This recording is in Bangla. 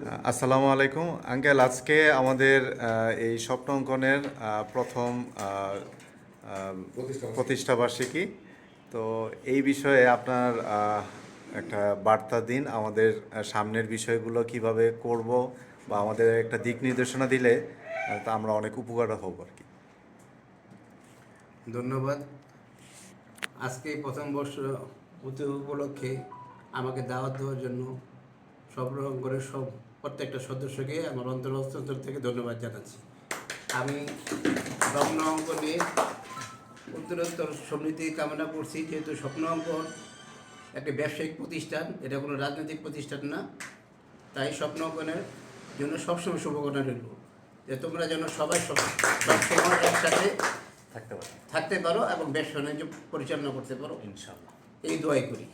আসসালামু আলাইকুম আঙ্কেল। আজকে আমাদের এই স্বপ্ন অঙ্কনের প্রথম প্রতিষ্ঠা বার্ষিকী। তো এই বিষয়ে আপনার একটা বার্তা দিন আমাদের। সামনের বিষয়গুলো কিভাবে করব বা আমাদের একটা দিক নির্দেশনা দিলে তা আমরা অনেক উপকার হব আর কি। ধন্যবাদ। আজকে প্রথম বর্ষ উপলক্ষে আমাকে দাওয়াত দেওয়ার জন্য সর্বরঙ্গনের প্রত্যেকটা সদস্যকে আমার অন্তর থেকে ধন্যবাদ জানাচ্ছি। আমি স্বপ্ন অঙ্কনে উত্তরোত্তর সমৃদ্ধি কামনা করছি, যেহেতু স্বপ্ন অঙ্কন একটি ব্যবসায়িক প্রতিষ্ঠান, এটা কোনো রাজনৈতিক প্রতিষ্ঠান না। তাই স্বপ্ন অঙ্কনের জন্য সবসময় শুভকামনা রইল যে তোমরা যেন সবাই সবসময় একসাথে থাকতে পারো এবং ব্যবসা বাণিজ্য পরিচালনা করতে পারো, ইনশাআল্লাহ। এই দোয়াই করি।